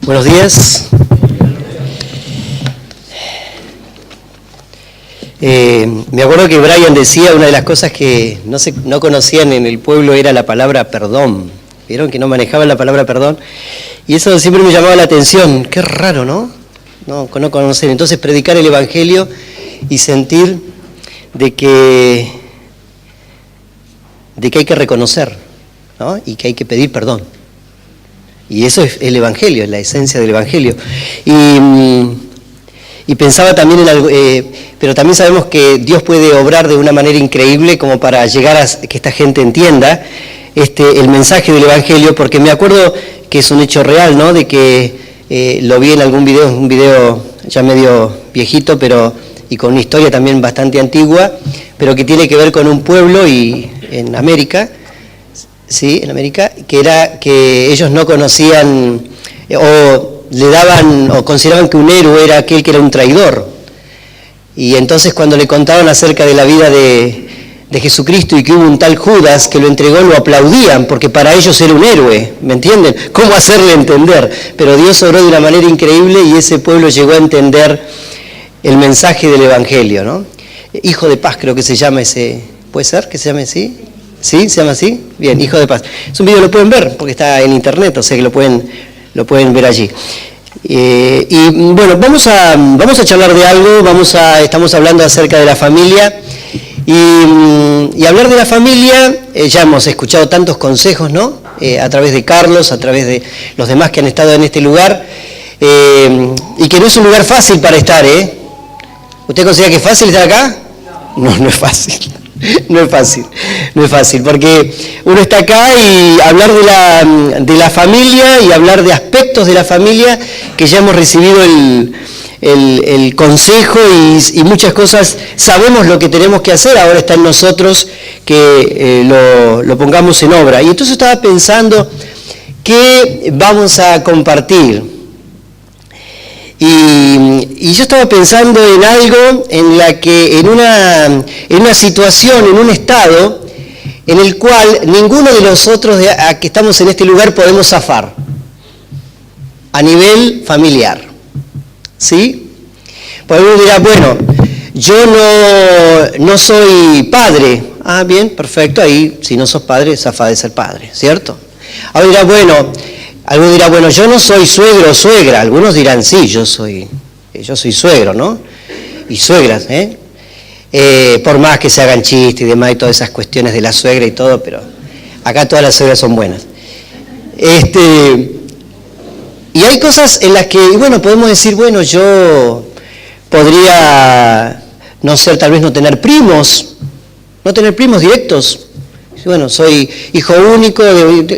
Buenos días. Me acuerdo que Brian decía, una de las cosas que no conocían en el pueblo era la palabra perdón. Vieron que no manejaban la palabra perdón. Y eso siempre me llamaba la atención. Qué raro, ¿no? No conocer. Entonces predicar el Evangelio y sentir de que hay que reconocer, ¿no? Y que hay que pedir perdón. Y eso es el Evangelio, es la esencia del Evangelio. Y pensaba también en algo, pero también sabemos que Dios puede obrar de una manera increíble como para llegar a que esta gente entienda el mensaje del Evangelio, porque me acuerdo que es un hecho real, ¿no? De que lo vi en algún video, un video ya medio viejito, y con una historia también bastante antigua, pero que tiene que ver con un pueblo en América, ¿sí? En América, que era que ellos no conocían o le daban o consideraban que un héroe era aquel que era un traidor. Y entonces cuando le contaban acerca de la vida de Jesucristo y que hubo un tal Judas que lo entregó, lo aplaudían porque para ellos era un héroe, ¿me entienden? ¿Cómo hacerle entender? Pero Dios obró de una manera increíble y ese pueblo llegó a entender el mensaje del Evangelio, ¿no? Hijo de Paz creo que se llama ese, ¿puede ser que se llame así? ¿Sí? ¿Se llama así? Bien, Hijo de Paz. Es un video, lo pueden ver porque está en internet, o sea que lo pueden ver allí. Y bueno, vamos a charlar de algo, estamos hablando acerca de la familia y hablar de la familia, ya hemos escuchado tantos consejos, ¿no? A través de Carlos, a través de los demás que han estado en este lugar, y que no es un lugar fácil para estar, ¿eh? ¿Usted considera que es fácil estar acá? No es fácil. No es fácil, porque uno está acá y hablar de la familia y hablar de aspectos de la familia que ya hemos recibido el consejo y muchas cosas, sabemos lo que tenemos que hacer, ahora está en nosotros que lo pongamos en obra. Y entonces estaba pensando qué vamos a compartir. Y yo estaba pensando en algo en la que en una situación, en un estado en el cual ninguno de nosotros que estamos en este lugar podemos zafar a nivel familiar, ¿sí? Pues uno dirá, bueno, yo no soy padre. Ah, bien, perfecto, ahí si no sos padre, zafá de ser padre, ¿cierto? Ahora dirá, alguno dirá, bueno, yo no soy suegro o suegra. Algunos dirán, sí, yo soy suegro, ¿no? Y suegras, por más que se hagan chistes y demás y todas esas cuestiones de la suegra y todo, pero acá todas las suegras son buenas. Y hay cosas en las que, bueno, podemos decir, bueno, yo podría, tal vez no tener primos directos. Bueno, soy hijo único,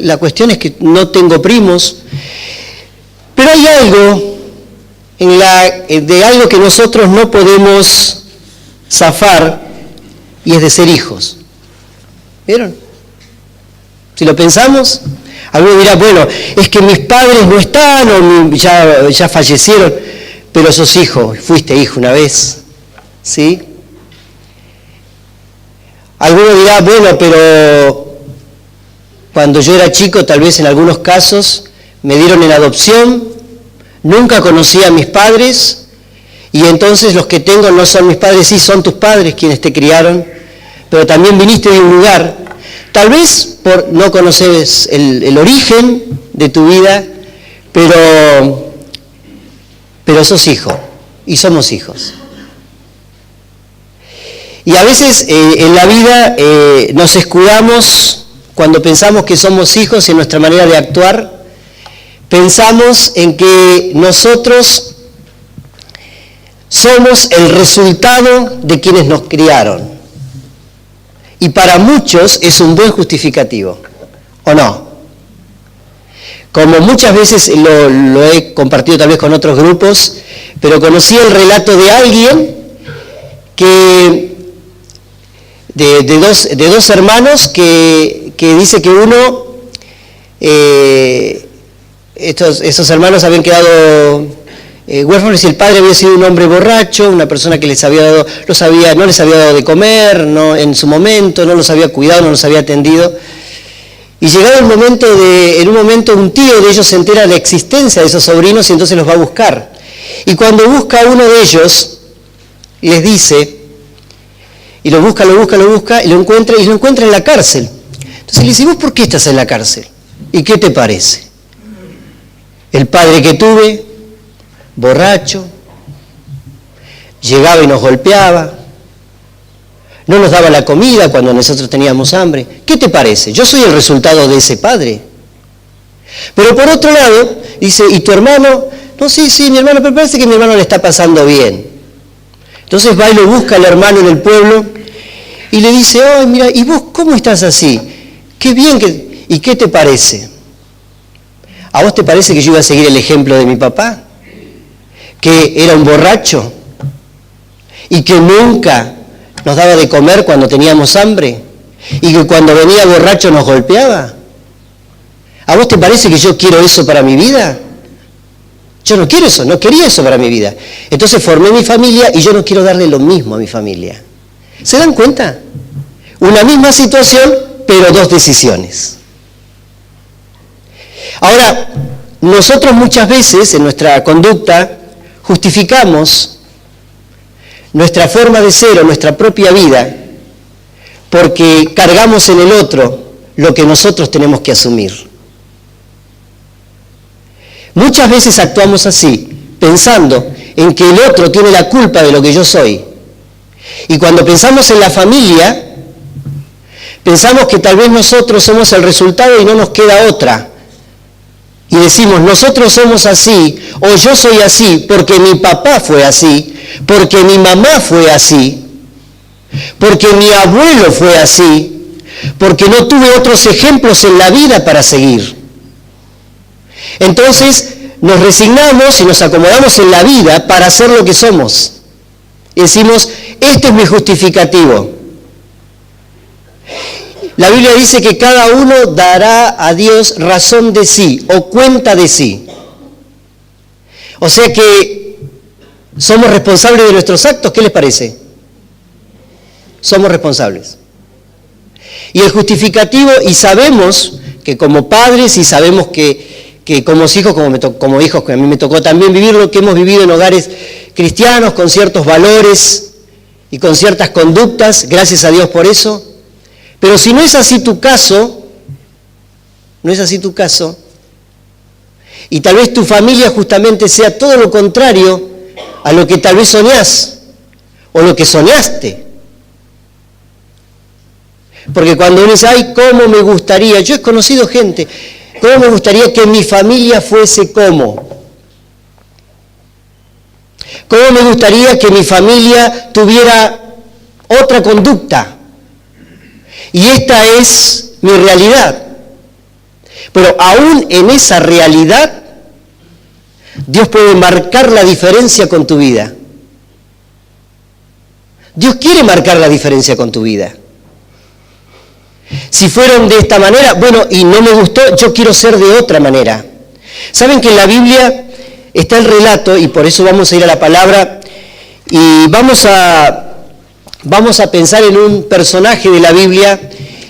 la cuestión es que no tengo primos, pero hay algo de algo que nosotros no podemos zafar y es de ser hijos. ¿Vieron? Si lo pensamos, alguno dirá, bueno, es que mis padres no están o ya fallecieron, pero sos hijo, fuiste hijo una vez, ¿sí? Alguno dirá, bueno, pero cuando yo era chico, tal vez en algunos casos, me dieron en adopción, nunca conocí a mis padres, y entonces los que tengo no son mis padres, sí son tus padres quienes te criaron, pero también viniste de un lugar, tal vez no conoces el origen de tu vida, pero sos hijo, y somos hijos. Y a veces en la vida nos escudamos cuando pensamos que somos hijos en nuestra manera de actuar. Pensamos en que nosotros somos el resultado de quienes nos criaron. Y para muchos es un buen justificativo, ¿o no? Como muchas veces lo he compartido tal vez con otros grupos, pero conocí el relato de alguien que de dos hermanos que dice que uno, esos hermanos habían quedado huérfanos y el padre había sido un hombre borracho, una persona que no les había dado de comer, no en su momento, no los había cuidado, no los había atendido. Y llegado en un momento un tío de ellos se entera de la existencia de esos sobrinos y entonces los va a buscar. Y cuando busca a uno de ellos, les dice, y lo busca, y lo encuentra en la cárcel. Entonces le dice, ¿vos por qué estás en la cárcel? ¿Y qué te parece? El padre que tuve, borracho, llegaba y nos golpeaba, no nos daba la comida cuando nosotros teníamos hambre. ¿Qué te parece? Yo soy el resultado de ese padre. Pero por otro lado, dice, ¿y tu hermano? No, sí, mi hermano, pero parece que mi hermano le está pasando bien. Entonces va y lo busca el hermano en el pueblo y le dice, oh, mira, ¿y vos cómo estás así? Qué bien, ¿y qué te parece? ¿A vos te parece que yo iba a seguir el ejemplo de mi papá? Que era un borracho y que nunca nos daba de comer cuando teníamos hambre y que cuando venía borracho nos golpeaba. ¿A vos te parece que yo quiero eso para mi vida? Yo no quiero eso, no quería eso para mi vida. Entonces formé mi familia y yo no quiero darle lo mismo a mi familia. ¿Se dan cuenta? Una misma situación, pero dos decisiones. Ahora, nosotros muchas veces en nuestra conducta justificamos nuestra forma de ser o nuestra propia vida porque cargamos en el otro lo que nosotros tenemos que asumir. Muchas veces actuamos así, pensando en que el otro tiene la culpa de lo que yo soy. Y cuando pensamos en la familia, pensamos que tal vez nosotros somos el resultado y no nos queda otra. Y decimos, nosotros somos así, o yo soy así porque mi papá fue así, porque mi mamá fue así, porque mi abuelo fue así, porque no tuve otros ejemplos en la vida para seguir. Entonces nos resignamos y nos acomodamos en la vida para ser lo que somos. Y decimos, este es mi justificativo. La Biblia dice que cada uno dará a Dios razón de sí o cuenta de sí. O sea que somos responsables de nuestros actos. ¿Qué les parece? Somos responsables. Y el justificativo, y sabemos que como padres y sabemos que como hijos, como hijos, que a mí me tocó también vivir lo que hemos vivido en hogares cristianos, con ciertos valores y con ciertas conductas, gracias a Dios por eso. Pero si no es así tu caso, y tal vez tu familia justamente sea todo lo contrario a lo que tal vez soñás, o lo que soñaste. Porque cuando uno dice, ay, cómo me gustaría, yo he conocido gente, cómo me gustaría que mi familia fuese como. Cómo me gustaría que mi familia tuviera otra conducta. Y esta es mi realidad. Pero aún en esa realidad, Dios puede marcar la diferencia con tu vida. Dios quiere marcar la diferencia con tu vida. Si fueron de esta manera, bueno, y no me gustó, yo quiero ser de otra manera. ¿Saben que en la Biblia está el relato, y por eso vamos a ir a la palabra, y vamos a pensar en un personaje de la Biblia,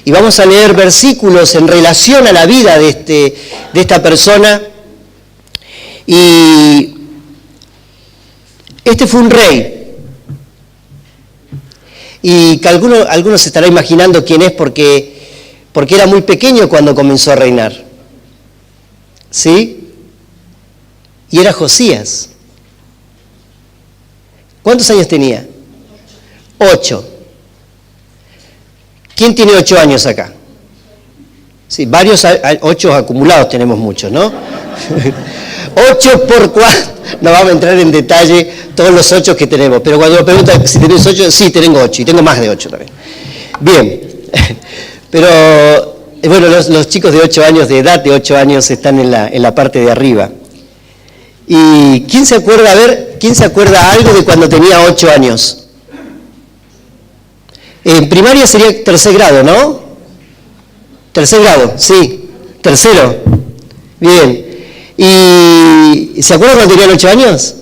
y vamos a leer versículos en relación a la vida de esta persona. Y este fue un rey. Y que algunos se estarán imaginando quién es porque era muy pequeño cuando comenzó a reinar. ¿Sí? Y era Josías. ¿Cuántos años tenía? 8. ¿Quién tiene 8 años acá? Sí, varios 8 acumulados tenemos muchos, ¿no? 8 por 4. No vamos a entrar en detalle todos los 8 que tenemos, pero cuando me preguntan si tenés 8, sí, tengo 8 y tengo más de 8 también. Bien, pero bueno, los chicos de 8 años, de edad de 8 años, están en la parte de arriba. ¿Y quién se acuerda, quién se acuerda algo de cuando tenía 8 años? En primaria sería tercer grado, ¿no? Tercer grado, sí, tercero. Bien. ¿Y se acuerdan cuando tenían 8 años?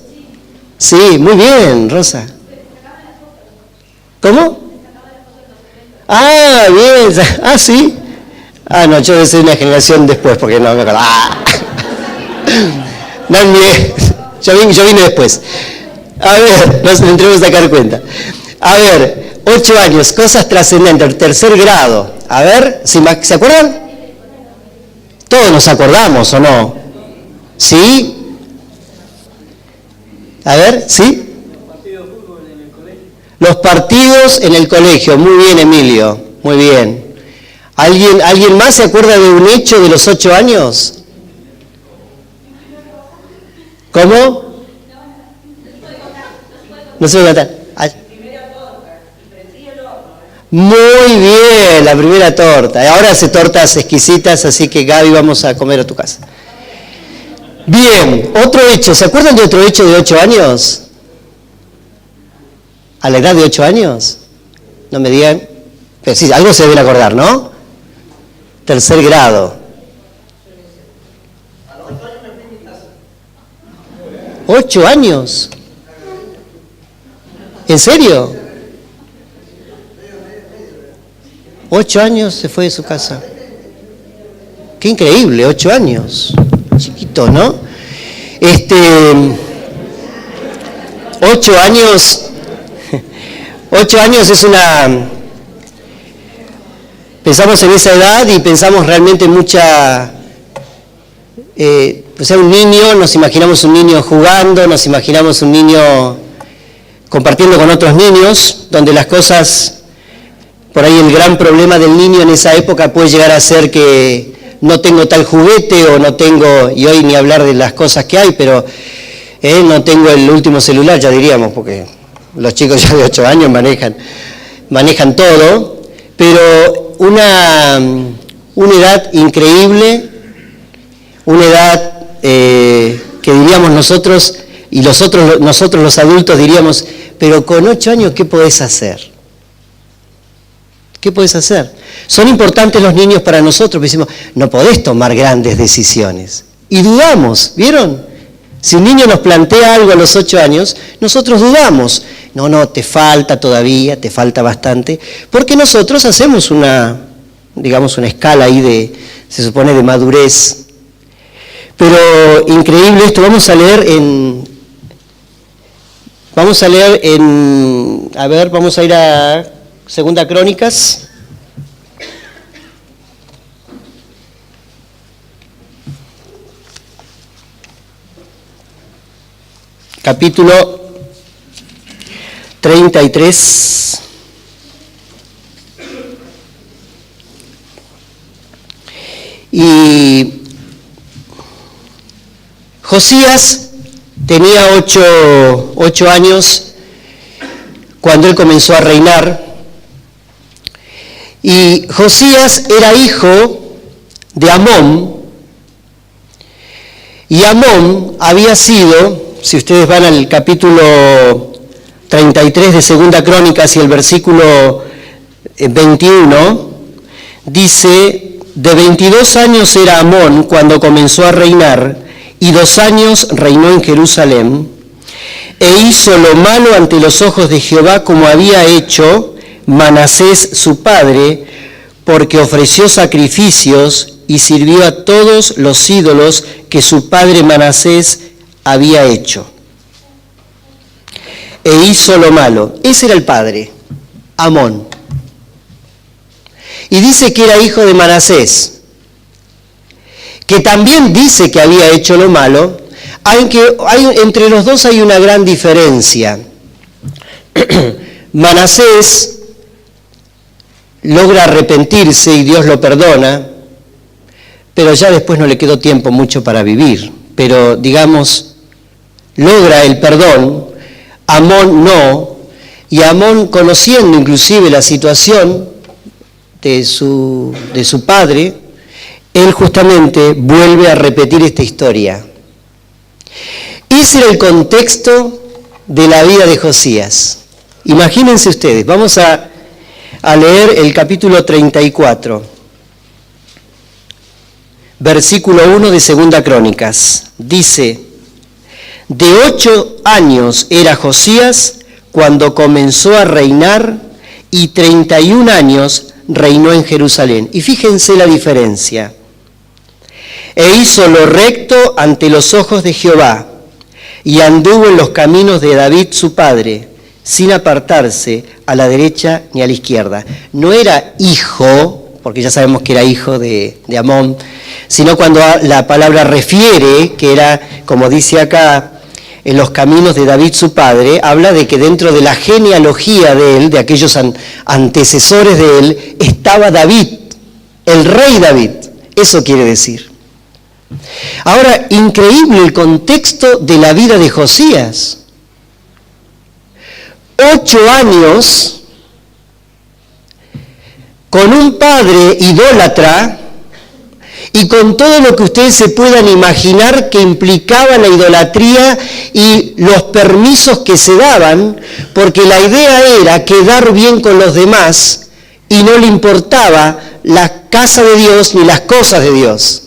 Sí, muy bien, Rosa. ¿Cómo? Ah, bien. Ah, sí. Ah, no, yo soy una generación después, porque no me acuerdo. ¡Ah! No, yo vine después. A ver, nos tendremos que sacar cuenta. A ver, 8 años, cosas trascendentes, tercer grado. A ver, ¿se acuerdan? Todos nos acordamos, ¿o no? ¿Sí? A ver, ¿sí? Los partidos en el colegio. Muy bien, Emilio, muy bien. ¿Alguien más se acuerda de un hecho de los 8 años? ¿Cómo? No se puede contar. Muy bien, la primera torta. Ahora hace tortas exquisitas, así que Gaby, vamos a comer a tu casa. Bien, otro hecho. ¿Se acuerdan de otro hecho de 8 años? ¿A la edad de 8 años? No me digan. Pero sí, algo se deben acordar, ¿no? Tercer grado. A los 8 años me fui a mi casa. 8 años. ¿En serio? 8 años se fue de su casa. Qué increíble, 8 años. Chiquito, ¿no? 8 años. 8 años es una... Pensamos en esa edad y pensamos realmente un niño, nos imaginamos un niño jugando, nos imaginamos un niño compartiendo con otros niños, donde las cosas, por ahí el gran problema del niño en esa época puede llegar a ser que no tengo tal juguete o no tengo, y hoy ni hablar de las cosas que hay, pero no tengo el último celular, ya diríamos, porque los chicos ya de 8 años manejan todo, pero una edad increíble, una edad que diríamos nosotros, y nosotros los adultos diríamos, pero con 8 años, ¿qué podés hacer? ¿Qué podés hacer? Son importantes los niños para nosotros, decimos, no podés tomar grandes decisiones. Y dudamos, ¿vieron? Si un niño nos plantea algo a los 8 años, nosotros dudamos. No, te falta todavía, te falta bastante, porque nosotros hacemos una escala ahí se supone, de madurez. Pero increíble esto, vamos a ir a 2 Crónicas. Capítulo 33. Y Josías tenía 8 años cuando él comenzó a reinar. Y Josías era hijo de Amón. Y Amón había sido, si ustedes van al capítulo 33 de 2 Crónicas y el versículo 21, dice, de 22 años era Amón cuando comenzó a reinar, y 2 años reinó en Jerusalén, e hizo lo malo ante los ojos de Jehová como había hecho Manasés su padre, porque ofreció sacrificios y sirvió a todos los ídolos que su padre Manasés había hecho. E hizo lo malo. Ese era el padre, Amón. Y dice que era hijo de Manasés, que también dice que había hecho lo malo, aunque entre los dos hay una gran diferencia. Manasés logra arrepentirse y Dios lo perdona, pero ya después no le quedó tiempo mucho para vivir. Pero, digamos, logra el perdón, Amón no, y Amón, conociendo inclusive la situación de su padre, él justamente vuelve a repetir esta historia. Ese era el contexto de la vida de Josías. Imagínense ustedes, vamos a leer el capítulo 34, versículo 1 de 2 Crónicas. Dice, de 8 años era Josías cuando comenzó a reinar, y 31 años reinó en Jerusalén. Y fíjense la diferencia. E hizo lo recto ante los ojos de Jehová, y anduvo en los caminos de David su padre, sin apartarse a la derecha ni a la izquierda. No era hijo, porque ya sabemos que era hijo de Amón, sino cuando la palabra refiere, que era, como dice acá, en los caminos de David su padre, habla de que dentro de la genealogía de él, de aquellos antecesores de él, estaba David, el rey David. Eso quiere decir. Ahora, increíble el contexto de la vida de Josías. 8 años con un padre idólatra y con todo lo que ustedes se puedan imaginar que implicaba la idolatría y los permisos que se daban, porque la idea era quedar bien con los demás y no le importaba la casa de Dios ni las cosas de Dios.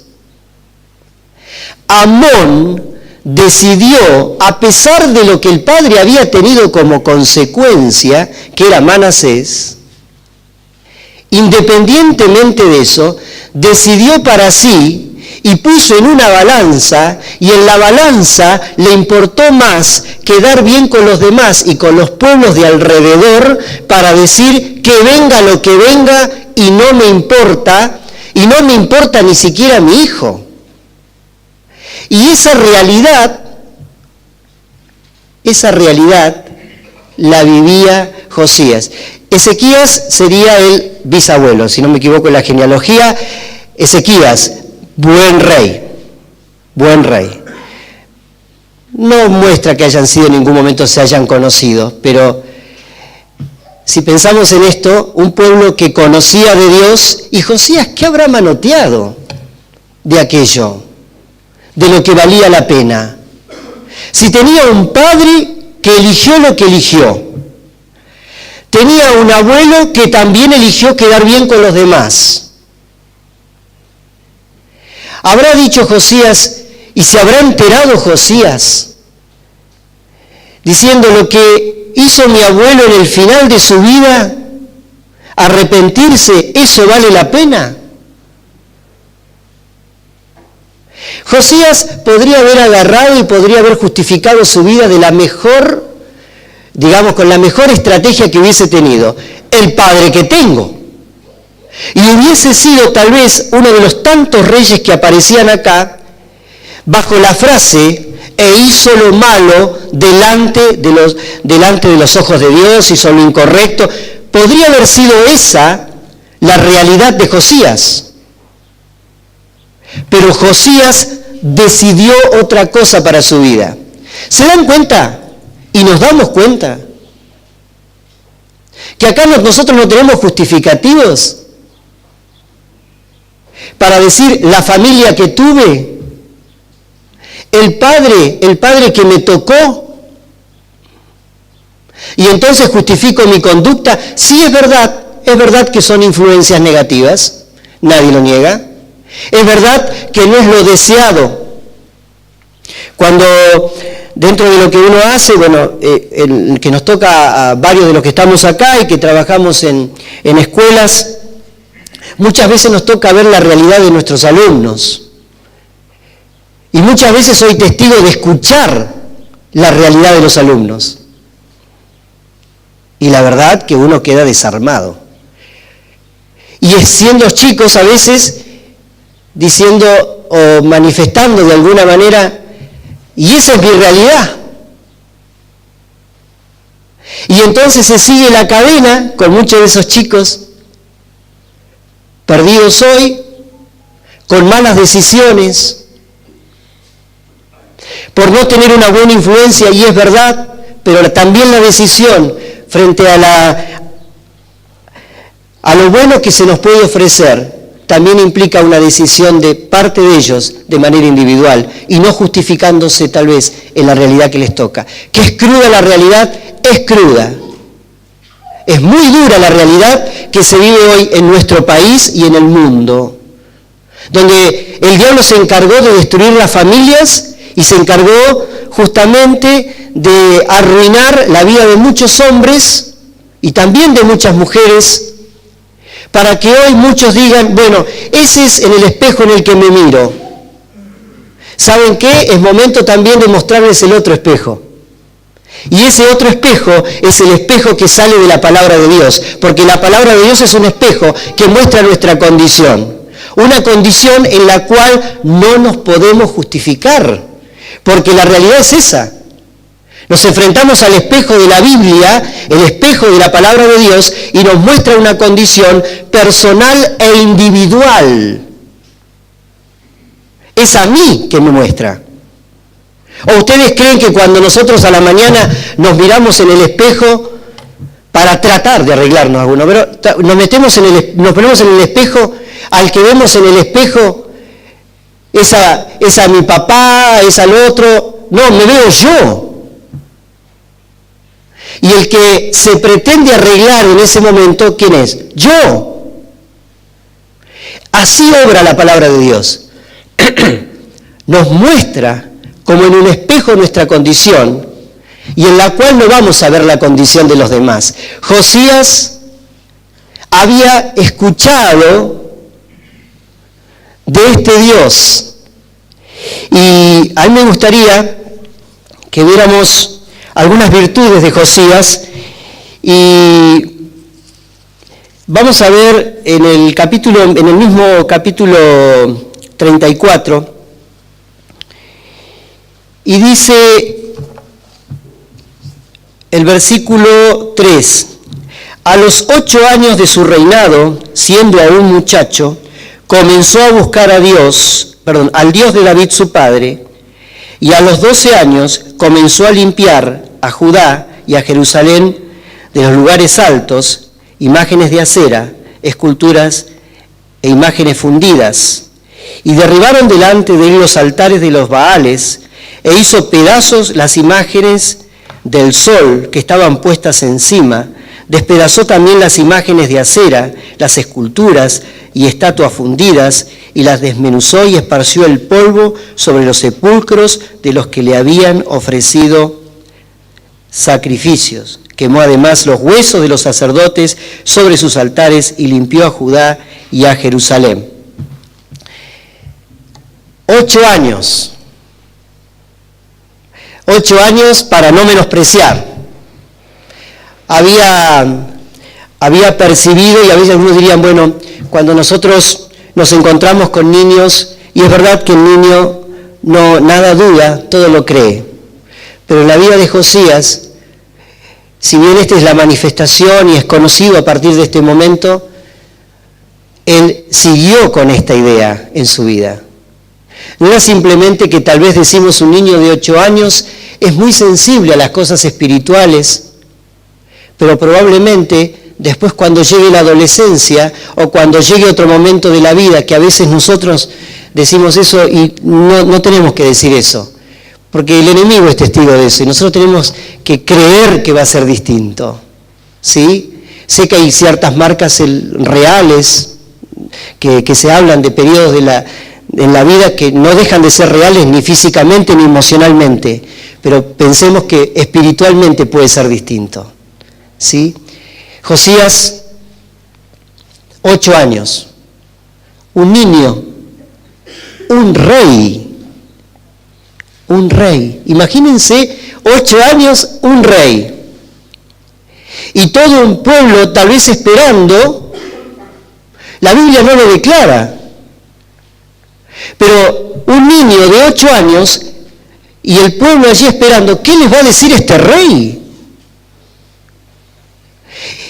Amón decidió, a pesar de lo que el padre había tenido como consecuencia, que era Manasés, independientemente de eso, decidió para sí y puso en una balanza, y en la balanza le importó más quedar bien con los demás y con los pueblos de alrededor para decir que venga lo que venga y no me importa ni siquiera mi hijo. Y esa realidad la vivía Josías. Ezequías sería el bisabuelo, si no me equivoco en la genealogía. Ezequías, buen rey. No muestra que hayan sido en ningún momento se hayan conocido, pero si pensamos en esto, un pueblo que conocía de Dios, y Josías, ¿qué habrá manoteado de aquello? De lo que valía la pena. Si tenía un padre que eligió lo que eligió, tenía un abuelo que también eligió quedar bien con los demás. ¿Habrá dicho Josías y se habrá enterado Josías diciendo lo que hizo mi abuelo en el final de su vida, arrepentirse, eso vale la pena? Josías podría haber agarrado y podría haber justificado su vida de la mejor, digamos, con la mejor estrategia que hubiese tenido. El padre que tengo. Y hubiese sido tal vez uno de los tantos reyes que aparecían acá, bajo la frase, e hizo lo malo delante de los ojos de Dios, hizo lo incorrecto. Podría haber sido esa la realidad de Josías. Pero Josías decidió otra cosa para su vida. ¿Se dan cuenta? Y nos damos cuenta que acá nosotros no tenemos justificativos para decir la familia que tuve, el padre que me tocó, y entonces justifico mi conducta. Sí, es verdad que son influencias negativas, nadie lo niega. Es verdad que no es lo deseado. Cuando dentro de lo que uno hace, que nos toca a varios de los que estamos acá y que trabajamos en escuelas, muchas veces nos toca ver la realidad de nuestros alumnos. Y muchas veces soy testigo de escuchar la realidad de los alumnos. Y la verdad que uno queda desarmado. Y siendo chicos a veces diciendo o manifestando de alguna manera, y esa es mi realidad. Y entonces se sigue la cadena con muchos de esos chicos perdidos hoy, con malas decisiones, por no tener una buena influencia, y es verdad, pero también la decisión frente a lo bueno que se nos puede ofrecer, también implica una decisión de parte de ellos de manera individual y no justificándose tal vez en la realidad que les toca. ¿Que es cruda la realidad? Es cruda. Es muy dura la realidad que se vive hoy en nuestro país y en el mundo, donde el diablo se encargó de destruir las familias y se encargó justamente de arruinar la vida de muchos hombres y también de muchas mujeres, Para que hoy muchos digan, bueno, ese es en el espejo en el que me miro. ¿Saben qué? Es momento también de mostrarles el otro espejo. Y ese otro espejo es el espejo que sale de la palabra de Dios, porque la palabra de Dios es un espejo que muestra nuestra condición. Una condición en la cual no nos podemos justificar, porque la realidad es esa. Nos enfrentamos al espejo de la Biblia, el espejo de la palabra de Dios, y nos muestra una condición personal e individual. Es a mí que me muestra. ¿O ustedes creen que cuando nosotros a la mañana nos miramos en el espejo para tratar de arreglarnos alguno, pero nos ponemos en el espejo, al que vemos en el espejo, es a mi papá, es al otro? No, me veo yo. Y el que se pretende arreglar en ese momento, ¿quién es? Yo. Así obra la palabra de Dios. Nos muestra como en un espejo nuestra condición, y en la cual no vamos a ver la condición de los demás. Josías había escuchado de este Dios, y a mí me gustaría que viéramos algunas virtudes de Josías, y vamos a ver en el mismo capítulo 34, y dice el versículo 3, a los 8 años de su reinado, siendo aún muchacho, comenzó a buscar al Dios de David su padre, y a los 12 años comenzó a limpiar a Judá y a Jerusalén de los lugares altos, imágenes de acera, esculturas e imágenes fundidas. Y derribaron delante de él los altares de los Baales, e hizo pedazos las imágenes del sol que estaban puestas encima. Despedazó también las imágenes de acera, las esculturas y estatuas fundidas, y las desmenuzó y esparció el polvo sobre los sepulcros de los que le habían ofrecido sacrificios. Quemó además los huesos de los sacerdotes sobre sus altares y limpió a Judá y a Jerusalén. 8 años. 8 años para no menospreciar. Había percibido, y a veces algunos dirían, bueno, cuando nosotros nos encontramos con niños, y es verdad que el niño nada duda, todo lo cree. Pero en la vida de Josías, si bien esta es la manifestación y es conocido a partir de este momento, él siguió con esta idea en su vida. No era simplemente que tal vez decimos un niño de 8 años es muy sensible a las cosas espirituales, pero probablemente después cuando llegue la adolescencia o cuando llegue otro momento de la vida, que a veces nosotros decimos eso y no tenemos que decir eso, porque el enemigo es testigo de eso y nosotros tenemos que creer que va a ser distinto, ¿sí? Sé que hay ciertas marcas reales que se hablan de periodos en la vida que no dejan de ser reales ni físicamente ni emocionalmente, pero pensemos que espiritualmente puede ser distinto, ¿sí? Josías, 8 años, un niño, un rey, imagínense 8 años, un rey, y todo un pueblo tal vez esperando. La Biblia no lo declara, pero un niño de 8 años y el pueblo allí esperando, ¿qué les va a decir este rey?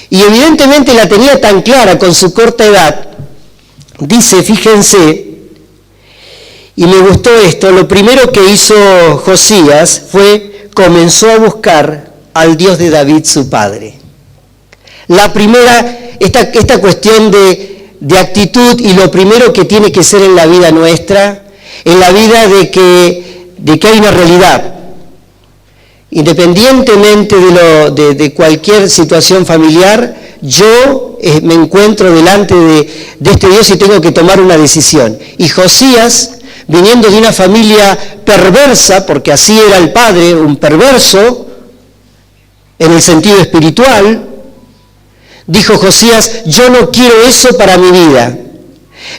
Y evidentemente la tenía tan clara con su corta edad. Dice, fíjense, y me gustó esto, lo primero que hizo Josías comenzó a buscar al Dios de David su padre. La primera, esta cuestión de actitud, y lo primero que tiene que ser en la vida nuestra, en la vida de que hay una realidad. Independientemente de cualquier situación familiar, yo me encuentro delante de este Dios y tengo que tomar una decisión. Y Josías, viniendo de una familia perversa, porque así era el padre, un perverso, en el sentido espiritual, dijo Josías, yo no quiero eso para mi vida.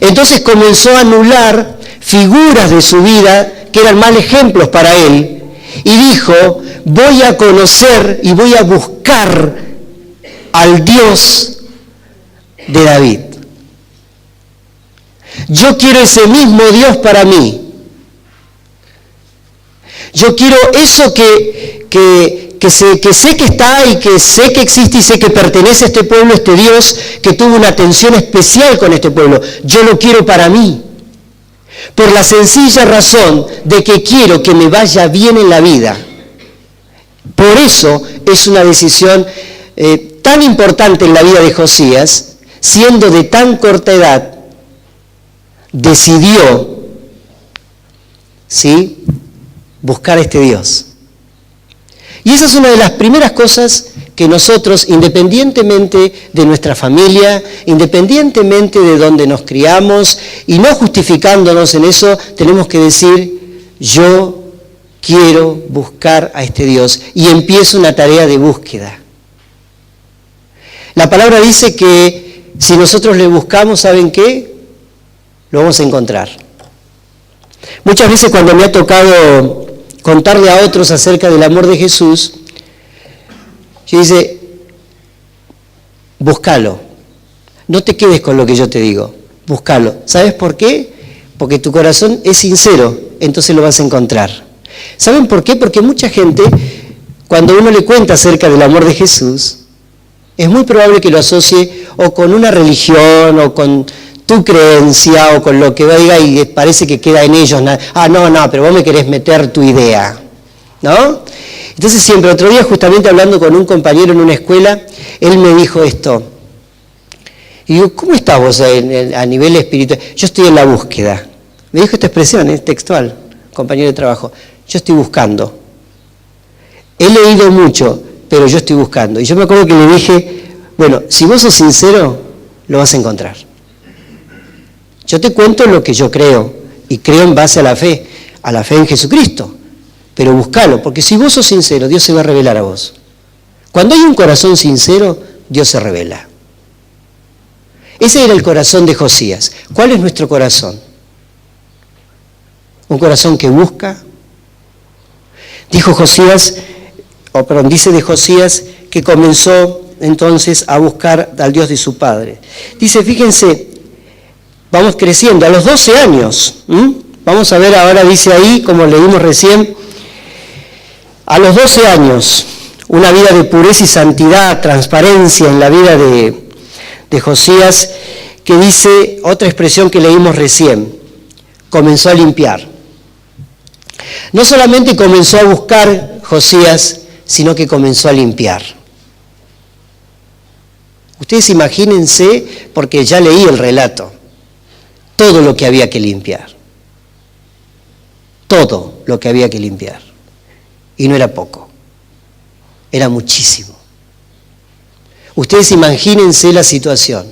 Entonces comenzó a anular figuras de su vida que eran mal ejemplos para él, y dijo, voy a conocer y voy a buscar al Dios de David. Yo quiero ese mismo Dios para mí. Yo quiero eso que sé que está y que sé que existe y sé que pertenece a este pueblo, este Dios que tuvo una atención especial con este pueblo. Yo lo quiero para mí. Por la sencilla razón de que quiero que me vaya bien en la vida. Por eso es una decisión tan importante en la vida de Josías, siendo de tan corta edad, decidió, ¿sí?, buscar a este Dios. Y esa es una de las primeras cosas que nosotros, independientemente de nuestra familia, independientemente de donde nos criamos, y no justificándonos en eso, tenemos que decir, yo quiero buscar a este Dios, y empiezo una tarea de búsqueda. La palabra dice que si nosotros le buscamos, ¿saben qué? Lo vamos a encontrar. Muchas veces cuando me ha tocado contarle a otros acerca del amor de Jesús, yo dice, búscalo, no te quedes con lo que yo te digo, búscalo. ¿Sabes por qué? Porque tu corazón es sincero, entonces lo vas a encontrar. ¿Saben por qué? Porque mucha gente, cuando uno le cuenta acerca del amor de Jesús, es muy probable que lo asocie o con una religión o con tu creencia o con lo que diga y parece que queda en ellos. No, pero vos me querés meter tu idea, ¿no? Entonces siempre, otro día justamente hablando con un compañero en una escuela, él me dijo esto. Y digo, ¿cómo estás vos a nivel espiritual? Yo estoy en la búsqueda. Me dijo esta expresión, es textual, compañero de trabajo. Yo estoy buscando. He leído mucho, pero yo estoy buscando. Y yo me acuerdo que le dije, bueno, si vos sos sincero, lo vas a encontrar. Yo te cuento lo que yo creo, y creo en base a la fe en Jesucristo. Pero búscalo, porque si vos sos sincero, Dios se va a revelar a vos. Cuando hay un corazón sincero, Dios se revela. Ese era el corazón de Josías. ¿Cuál es nuestro corazón? Un corazón que busca. Dice de Josías que comenzó entonces a buscar al Dios de su padre. Dice, fíjense, vamos creciendo, a los 12 años, vamos a ver ahora, dice ahí, como leímos recién, a los 12 años, una vida de pureza y santidad, transparencia en la vida de Josías, que dice, otra expresión que leímos recién, comenzó a limpiar. No solamente comenzó a buscar Josías, sino que comenzó a limpiar. Ustedes imagínense, porque ya leí el relato, todo lo que había que limpiar. Todo lo que había que limpiar. Y no era poco, era muchísimo. Ustedes imagínense la situación.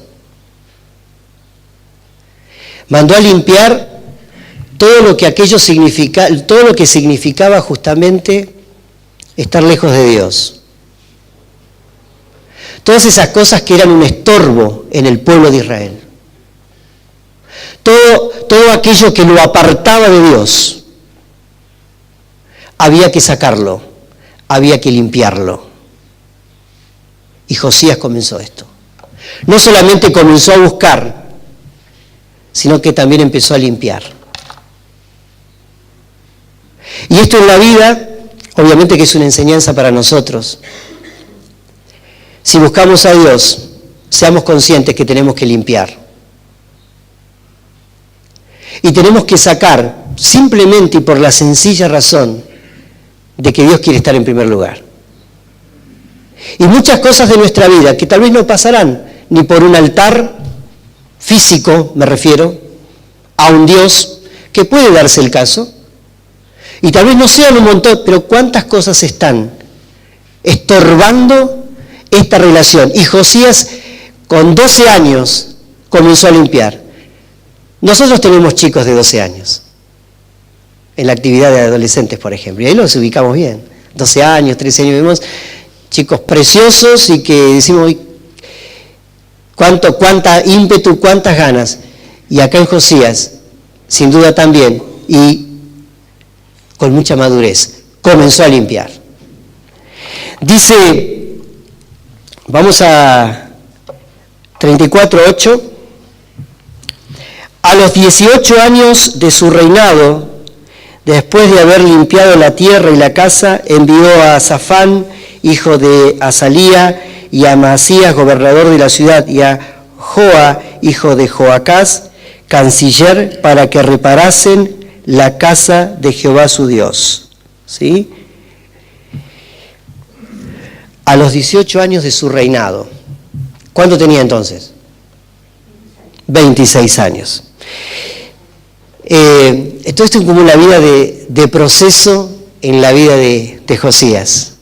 Mandó a limpiar todo lo que significaba justamente estar lejos de Dios. Todas esas cosas que eran un estorbo en el pueblo de Israel. Todo aquello que lo apartaba de Dios. Había que sacarlo, había que limpiarlo. Y Josías comenzó esto. No solamente comenzó a buscar, sino que también empezó a limpiar. Y esto en la vida, obviamente que es una enseñanza para nosotros. Si buscamos a Dios, seamos conscientes que tenemos que limpiar. Y tenemos que sacar, simplemente y por la sencilla razón, de que Dios quiere estar en primer lugar. Y muchas cosas de nuestra vida que tal vez no pasarán ni por un altar físico, me refiero, a un Dios, que puede darse el caso, y tal vez no sean un montón, pero cuántas cosas están estorbando esta relación. Y Josías, con 12 años, comenzó a limpiar. Nosotros tenemos chicos de 12 años. En la actividad de adolescentes, por ejemplo, y ahí los ubicamos bien, 12 años, 13 años, vemos chicos preciosos y que decimos, cuánta ímpetu, cuántas ganas. Y acá en Josías, sin duda también, y con mucha madurez, comenzó a limpiar. Dice, vamos a 34:8, a los 18 años de su reinado, después de haber limpiado la tierra y la casa, envió a Safán, hijo de Azalía, y a Maasías, gobernador de la ciudad, y a Joa, hijo de Joacás, canciller, para que reparasen la casa de Jehová su Dios. ¿Sí? A los 18 años de su reinado. ¿Cuánto tenía entonces? 26 años. Todo esto es como una vida de proceso en la vida de Josías.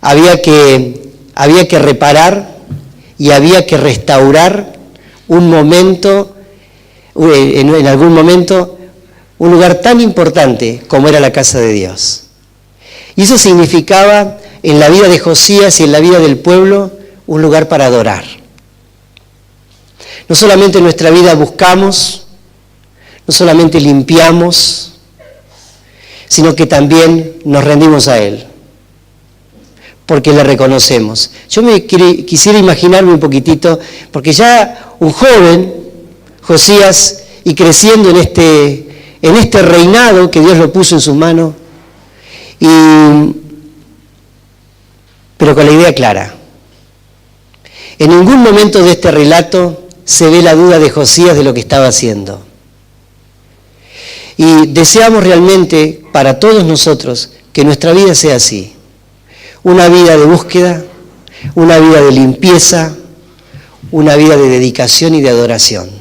Había que reparar y había que restaurar un momento, en algún momento, un lugar tan importante como era la casa de Dios. Y eso significaba en la vida de Josías y en la vida del pueblo un lugar para adorar. No solamente en nuestra vida buscamos, no solamente limpiamos, sino que también nos rendimos a Él, porque le reconocemos. Yo quisiera imaginarme un poquitito, porque ya un joven, Josías, y creciendo en este reinado que Dios lo puso en sus manos, pero con la idea clara. En ningún momento de este relato se ve la duda de Josías de lo que estaba haciendo. Y deseamos realmente para todos nosotros que nuestra vida sea así. Una vida de búsqueda, una vida de limpieza, una vida de dedicación y de adoración.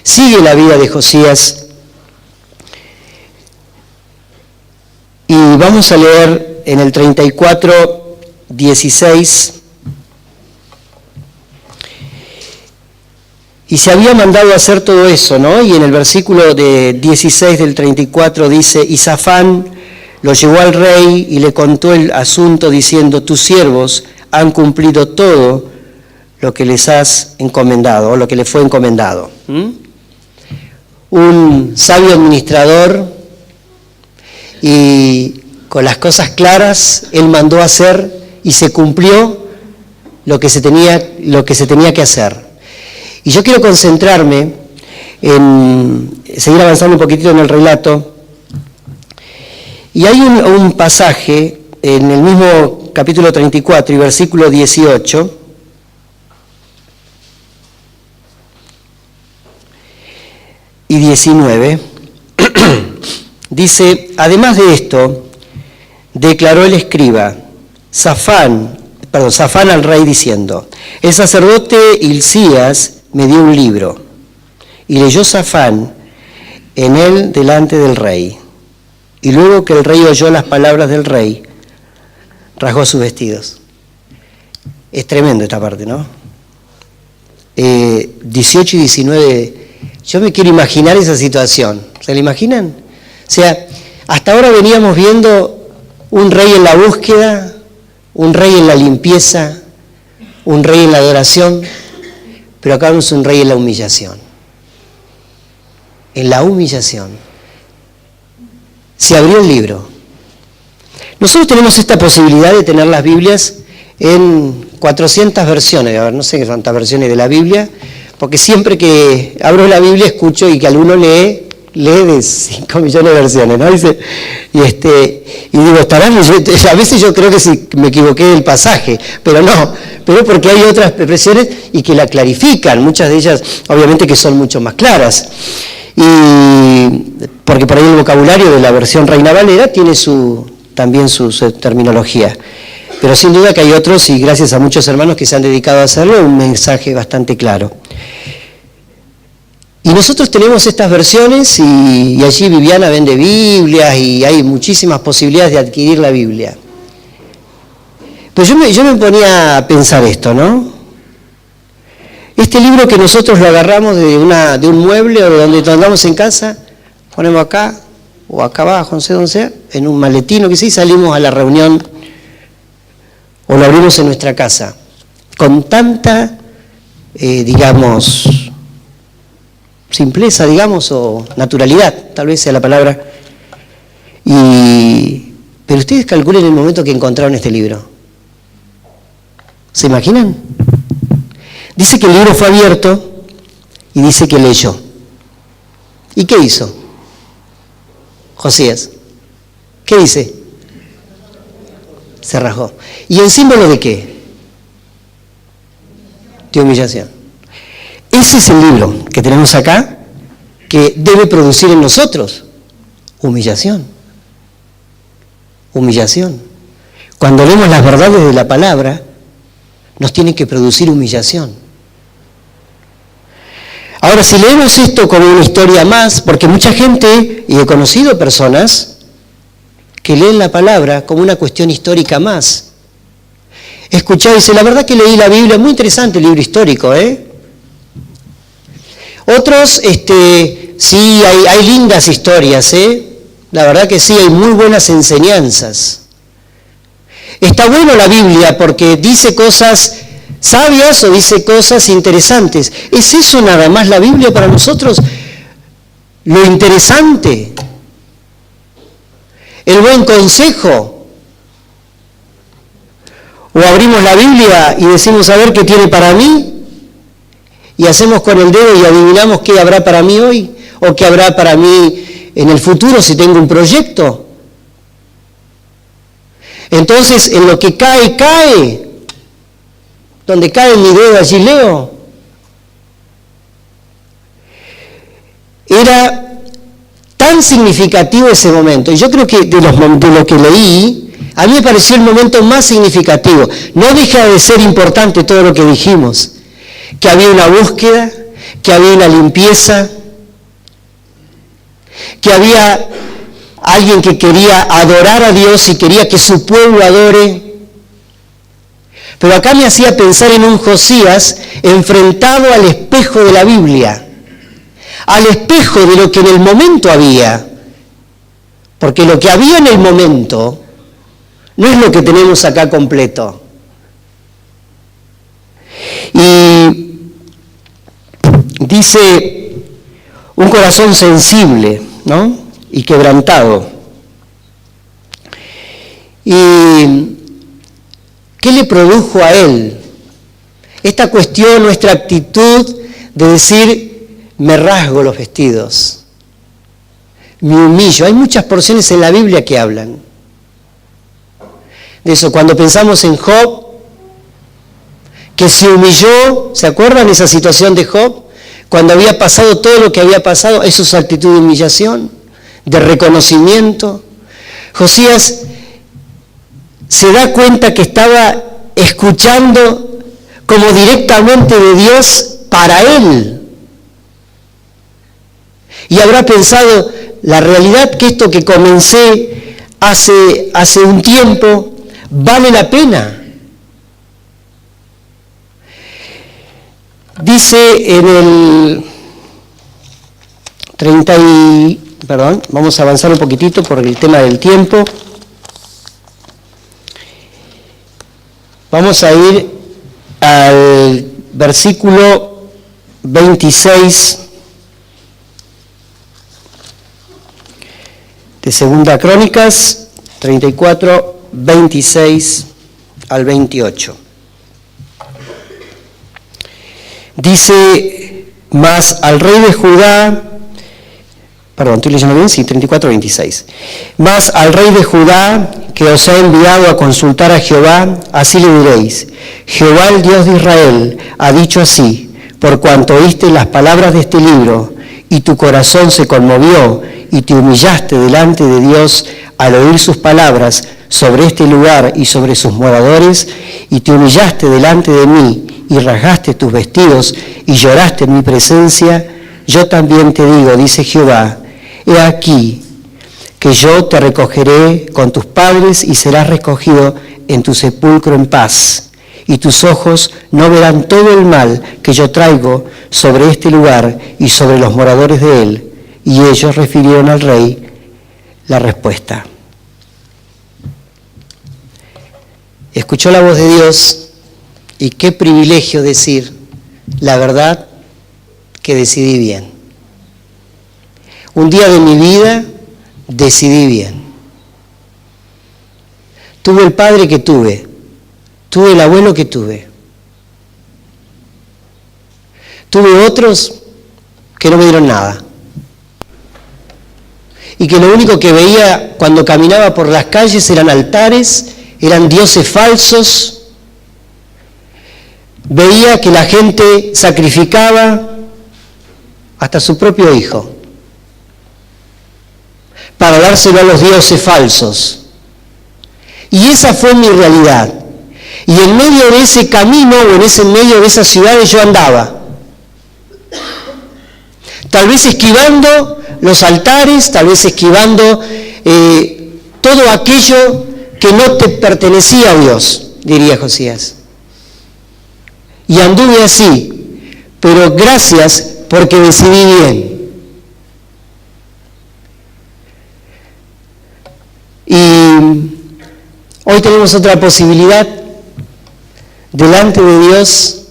Sigue la vida de Josías y vamos a leer en el 34:16. Y se había mandado a hacer todo eso, ¿no? Y en el versículo de 16 del 34 dice, y Safán lo llevó al rey y le contó el asunto diciendo, tus siervos han cumplido todo lo que les has encomendado, o lo que les fue encomendado. Un sabio administrador, y con las cosas claras, él mandó a hacer y se cumplió lo que se tenía que hacer. Y yo quiero concentrarme en seguir avanzando un poquitito en el relato. Y hay un pasaje en el mismo capítulo 34 y versículo 18, y 19, dice, además de esto, declaró el escriba, Safán al rey diciendo, el sacerdote Hilcías me dio un libro, y leyó Safán en él delante del rey. Y luego que el rey oyó las palabras del rey, rasgó sus vestidos. Es tremendo esta parte, ¿no? 18 y 19, yo me quiero imaginar esa situación. ¿Se la imaginan? O sea, hasta ahora veníamos viendo un rey en la búsqueda, un rey en la limpieza, un rey en la adoración, pero acá vemos un rey en la humillación. En la humillación. Se abrió el libro. Nosotros tenemos esta posibilidad de tener las Biblias en 400 versiones, a ver, no sé cuántas versiones de la Biblia, porque siempre que abro la Biblia escucho y que alguno lee de 5 millones de versiones, ¿no? Dice, y digo, a veces yo creo que sí, me equivoqué del pasaje, pero no, pero porque hay otras expresiones y que la clarifican, muchas de ellas obviamente que son mucho más claras. Y porque por ahí el vocabulario de la versión Reina Valera tiene también su terminología. Pero sin duda que hay otros, y gracias a muchos hermanos que se han dedicado a hacerlo, un mensaje bastante claro. Y nosotros tenemos estas versiones y allí Viviana vende Biblias y hay muchísimas posibilidades de adquirir la Biblia. Pero yo me ponía a pensar esto, ¿no? Este libro que nosotros lo agarramos de un mueble o de donde andamos en casa, ponemos acá o acá abajo, no sé dónde sea, en un maletino que sí, salimos a la reunión o lo abrimos en nuestra casa. con tanta, digamos, simpleza, digamos, o naturalidad, tal vez sea la palabra. Pero ustedes calculen el momento que encontraron este libro. ¿Se imaginan? Dice que el libro fue abierto y dice que leyó. ¿Y qué hizo? Josías. ¿Qué dice? Se rasgó. ¿Y en símbolo de qué? De humillación. Ese es el libro que tenemos acá, que debe producir en nosotros humillación. Humillación. Cuando leemos las verdades de la palabra, nos tiene que producir humillación. Ahora, si leemos esto como una historia más, porque mucha gente, y he conocido personas, que leen la palabra como una cuestión histórica más. He escuchado, dice, la verdad que leí la Biblia, muy interesante el libro histórico, Otros, sí, hay lindas historias, La verdad que sí, hay muy buenas enseñanzas. Está bueno la Biblia porque dice cosas sabias o dice cosas interesantes. ¿Es eso nada más la Biblia para nosotros? Lo interesante, el buen consejo. O abrimos la Biblia y decimos a ver qué tiene para mí y hacemos con el dedo y adivinamos qué habrá para mí hoy o qué habrá para mí en el futuro si tengo un proyecto. Entonces, en lo que cae, cae. Donde cae mi dedo, allí leo. Era tan significativo ese momento. Y yo creo que de lo que leí, a mí me pareció el momento más significativo. No deja de ser importante todo lo que dijimos. Que había una búsqueda, que había una limpieza, que había alguien que quería adorar a Dios y quería que su pueblo adore. Pero acá me hacía pensar en un Josías enfrentado al espejo de la Biblia, al espejo de lo que en el momento había. Porque lo que había en el momento no es lo que tenemos acá completo. Y dice, un corazón sensible, ¿no? Y quebrantado. ¿Y qué le produjo a él? Esta cuestión, nuestra actitud de decir, me rasgo los vestidos, me humillo. Hay muchas porciones en la Biblia que hablan de eso. Cuando pensamos en Job, que se humilló, ¿se acuerdan esa situación de Job? Cuando había pasado todo lo que había pasado, eso es actitud de humillación, de reconocimiento. Josías se da cuenta que estaba escuchando como directamente de Dios para él. Y habrá pensado, la realidad que esto que comencé hace un tiempo, vale la pena. Dice en el vamos a avanzar un poquitito por el tema del tiempo. Vamos a ir al versículo 26 de Segunda Crónicas, 34, 26 al 28. Dice, mas al rey de Judá, estoy leyendo bien, sí, 34, 26. Mas al rey de Judá, que os ha enviado a consultar a Jehová, así le diréis, Jehová el Dios de Israel ha dicho así, por cuanto oíste las palabras de este libro, y tu corazón se conmovió, y te humillaste delante de Dios al oír sus palabras sobre este lugar y sobre sus moradores, y te humillaste delante de mí, y rasgaste tus vestidos, y lloraste en mi presencia, yo también te digo, dice Jehová, he aquí que yo te recogeré con tus padres y serás recogido en tu sepulcro en paz, y tus ojos no verán todo el mal que yo traigo sobre este lugar y sobre los moradores de él. Y ellos refirieron al rey la respuesta. Escuchó la voz de Dios, Y qué privilegio decir, la verdad, que decidí bien. Un día de mi vida decidí bien. Tuve el padre que tuve el abuelo que tuve. Tuve otros que no me dieron nada. Y que lo único que veía cuando caminaba por las calles eran altares, eran dioses falsos. Veía que la gente sacrificaba hasta su propio hijo para dárselo a los dioses falsos. Y esa fue mi realidad. Y en medio de ese camino, o en medio de esas ciudades yo andaba. Tal vez esquivando los altares, tal vez esquivando todo aquello que no te pertenecía a Dios, diría Josías. Y anduve así, pero gracias porque decidí bien. Y hoy tenemos otra posibilidad delante de Dios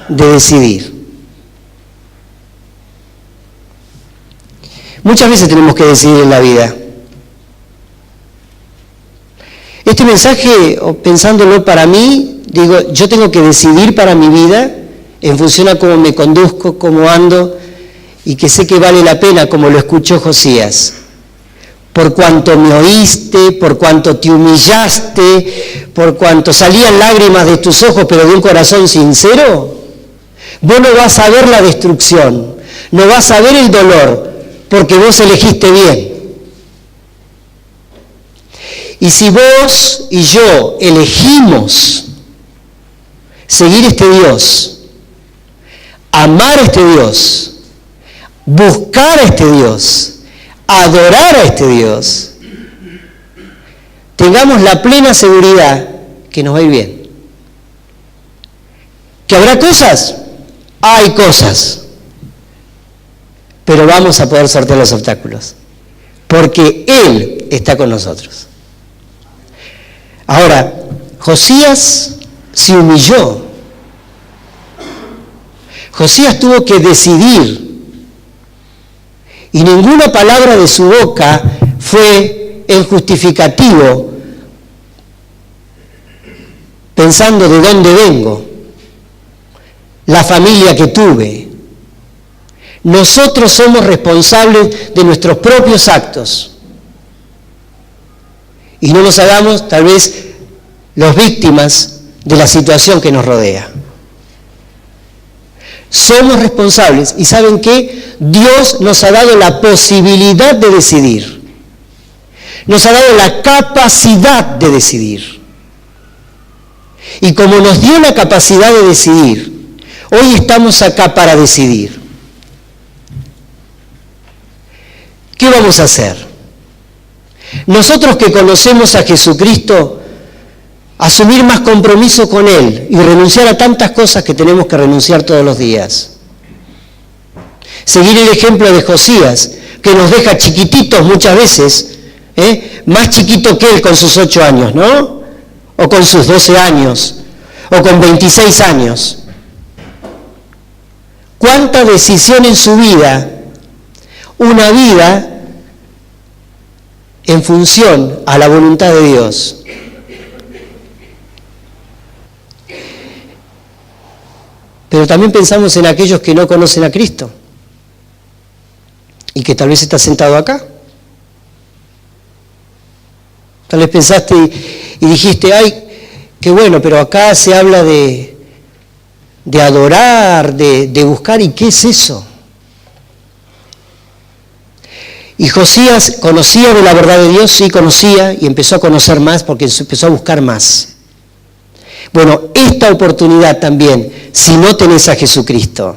de decidir. Muchas veces tenemos que decidir en la vida. Este mensaje, pensándolo para mí, digo, yo tengo que decidir para mi vida en función a cómo me conduzco, cómo ando, y que sé que vale la pena, como lo escuchó Josías. Por cuanto me oíste, por cuanto te humillaste, por cuanto salían lágrimas de tus ojos, pero de un corazón sincero, vos no vas a ver la destrucción, no vas a ver el dolor, porque vos elegiste bien. Y si vos y yo elegimos seguir este Dios, amar a este Dios, buscar a este Dios, adorar a este Dios, tengamos la plena seguridad que nos va a ir bien. ¿Que habrá cosas? Hay cosas. Pero vamos a poder sortear los obstáculos, porque Él está con nosotros. Ahora, Josías se humilló. Josías tuvo que decidir. Y ninguna palabra de su boca fue el justificativo, pensando de dónde vengo, la familia que tuve. Nosotros somos responsables de nuestros propios actos. Y no nos hagamos, tal vez, los víctimas de la situación que nos rodea. Somos responsables. ¿Y saben qué? Dios nos ha dado la posibilidad de decidir. Nos ha dado la capacidad de decidir. Y como nos dio la capacidad de decidir, hoy estamos acá para decidir. ¿Qué vamos a hacer? Nosotros que conocemos a Jesucristo, asumir más compromiso con Él y renunciar a tantas cosas que tenemos que renunciar todos los días. Seguir el ejemplo de Josías, que nos deja chiquititos muchas veces, más chiquito que él con sus 8 años, ¿no? O con sus 12 años, o con 26 años. ¿Cuánta decisión en su vida? Una vida en función a la voluntad de Dios. Pero también pensamos en aquellos que no conocen a Cristo y que tal vez está sentado acá. Tal vez pensaste y dijiste, ay, qué bueno, pero acá se habla de adorar, de buscar, ¿y qué es eso? Y Josías conocía de la verdad de Dios, sí conocía, y empezó a conocer más porque empezó a buscar más. Bueno, esta oportunidad también, si no tenés a Jesucristo,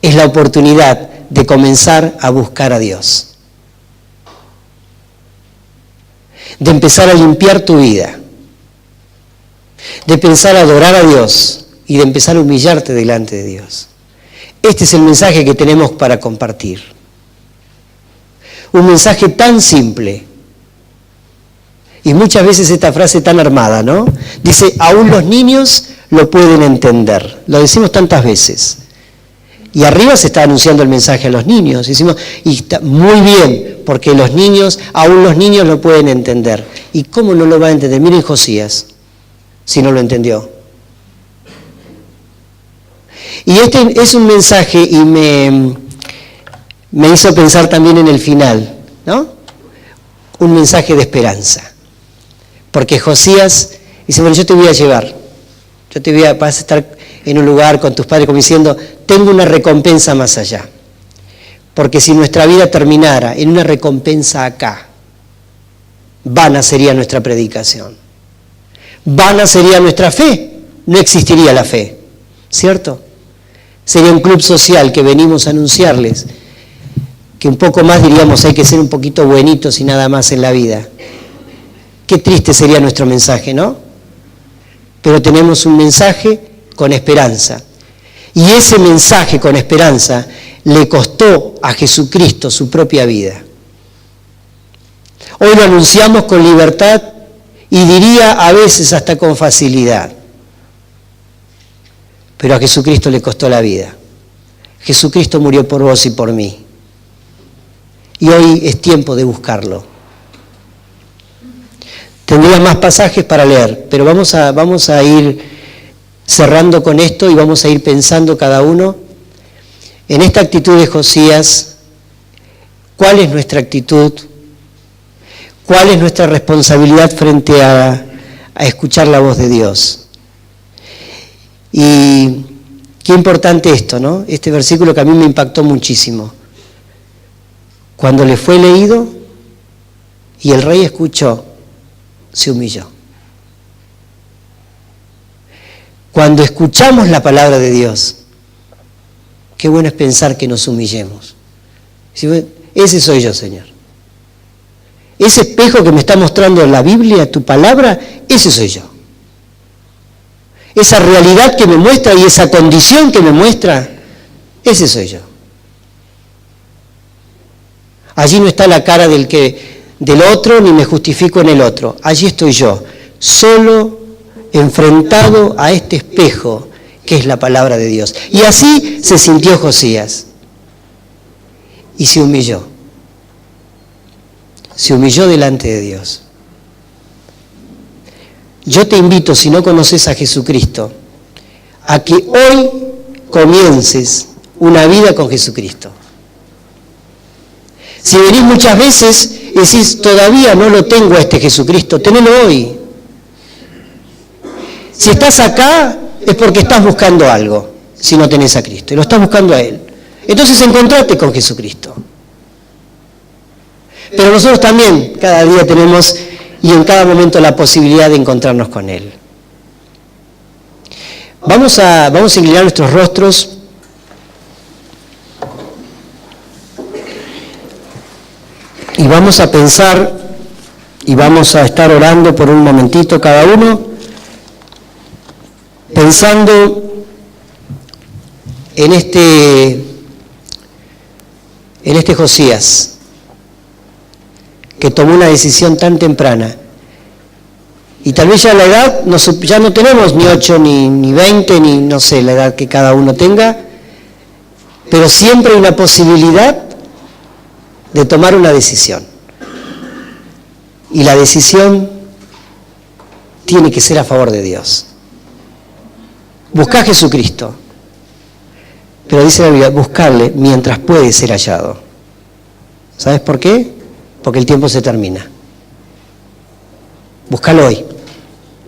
es la oportunidad de comenzar a buscar a Dios. De empezar a limpiar tu vida. De empezar a adorar a Dios y de empezar a humillarte delante de Dios. Este es el mensaje que tenemos para compartir. Un mensaje tan simple. Y muchas veces esta frase tan armada, ¿no? Dice, aún los niños lo pueden entender. Lo decimos tantas veces. Y arriba se está anunciando el mensaje a los niños. Decimos, y está muy bien, porque los niños, aún los niños lo pueden entender. ¿Y cómo no lo va a entender? Miren Josías, si no lo entendió. Y este es un mensaje y me hizo pensar también en el final, ¿no? Un mensaje de esperanza. Porque Josías dice, bueno, yo te voy a llevar. Vas a estar en un lugar con tus padres como diciendo, tengo una recompensa más allá. Porque si nuestra vida terminara en una recompensa acá, vana sería nuestra predicación. Vana sería nuestra fe. No existiría la fe, ¿cierto? Sería un club social que venimos a anunciarles que un poco más diríamos hay que ser un poquito buenitos y nada más en la vida. Qué triste sería nuestro mensaje, ¿no? Pero tenemos un mensaje con esperanza. Y ese mensaje con esperanza le costó a Jesucristo su propia vida. Hoy lo anunciamos con libertad y diría a veces hasta con facilidad. Pero a Jesucristo le costó la vida. Jesucristo murió por vos y por mí. Y hoy es tiempo de buscarlo. Tendría más pasajes para leer, pero vamos a ir cerrando con esto y vamos a ir pensando cada uno en esta actitud de Josías. ¿Cuál es nuestra actitud? ¿Cuál es nuestra responsabilidad frente a escuchar la voz de Dios? Y qué importante esto, ¿no? Este versículo que a mí me impactó muchísimo. Cuando le fue leído y el rey escuchó, se humilló. Cuando escuchamos la palabra de Dios, qué bueno es pensar que nos humillemos. Ese soy yo, Señor. Ese espejo que me está mostrando la Biblia, tu palabra, ese soy yo. Esa realidad que me muestra y esa condición que me muestra, ese soy yo. Allí no está la cara del otro, ni me justifico en el otro. Allí estoy yo, solo enfrentado a este espejo que es la palabra de Dios. Y así se sintió Josías. Y se humilló. Se humilló delante de Dios. Yo te invito, si no conoces a Jesucristo, a que hoy comiences una vida con Jesucristo. Si venís muchas veces y decís, todavía no lo tengo a este Jesucristo, tenelo hoy. Si estás acá es porque estás buscando algo, si no tenés a Cristo, y lo estás buscando a Él. Entonces encontrate con Jesucristo. Pero nosotros también cada día tenemos y en cada momento la posibilidad de encontrarnos con Él. Vamos a inclinar nuestros rostros. Y vamos a pensar y vamos a estar orando por un momentito cada uno, pensando en este Josías, que tomó una decisión tan temprana. Y tal vez ya la edad, ya no tenemos ni 8, ni 20, ni no sé la edad que cada uno tenga, pero siempre hay una posibilidad de tomar una decisión. Y la decisión tiene que ser a favor de Dios. Buscá a Jesucristo. Pero dice la Biblia, buscarle mientras puede ser hallado. ¿Sabes por qué? Porque el tiempo se termina. Búscalo hoy.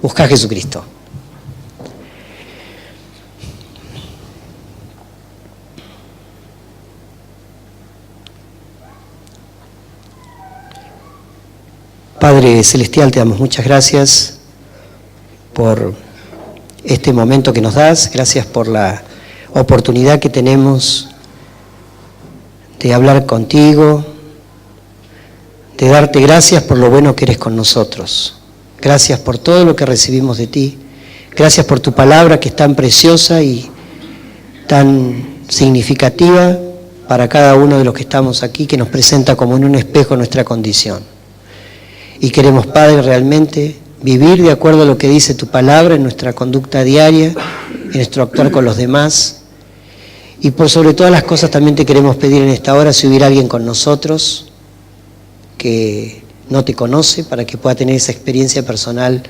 Buscá a Jesucristo. Padre Celestial, te damos muchas gracias por este momento que nos das. Gracias por la oportunidad que tenemos de hablar contigo, de darte gracias por lo bueno que eres con nosotros. Gracias por todo lo que recibimos de ti. Gracias por tu palabra que es tan preciosa y tan significativa para cada uno de los que estamos aquí, que nos presenta como en un espejo nuestra condición. Y queremos, Padre, realmente vivir de acuerdo a lo que dice tu palabra en nuestra conducta diaria, en nuestro actuar con los demás. Y por sobre todas las cosas también te queremos pedir en esta hora si hubiera alguien con nosotros que no te conoce, para que pueda tener esa experiencia personal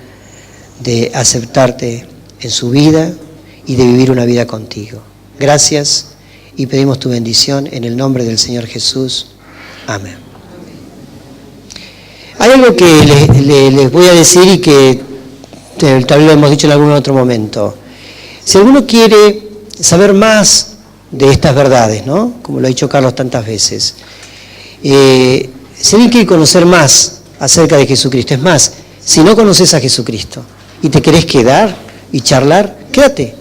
de aceptarte en su vida y de vivir una vida contigo. Gracias y pedimos tu bendición en el nombre del Señor Jesús. Amén. Hay algo que les voy a decir y que tal vez lo hemos dicho en algún otro momento. Si alguno quiere saber más de estas verdades, ¿no? Como lo ha dicho Carlos tantas veces, si alguien quiere conocer más acerca de Jesucristo, es más, si no conoces a Jesucristo y te querés quedar y charlar, quédate,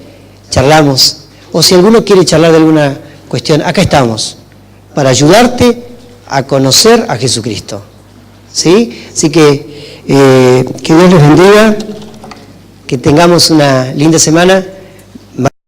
charlamos. O si alguno quiere charlar de alguna cuestión, acá estamos, para ayudarte a conocer a Jesucristo. ¿Sí? Así que Dios les bendiga, que tengamos una linda semana.